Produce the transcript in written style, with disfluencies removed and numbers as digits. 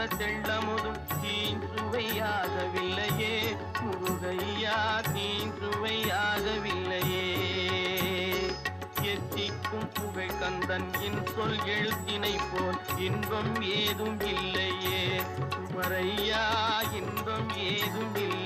தெள்ளமுதும் தீஞ்சுவையாகவில்லையே முருகையா, தீஞ்சுவையாகவில்லையே. எத்திக்கும் புகழ் கந்தன் என் சொல் எழுத்தினை போல் இன்பம் ஏதும் இல்லையே குமரையா, இன்பம் ஏதும் இல்லை.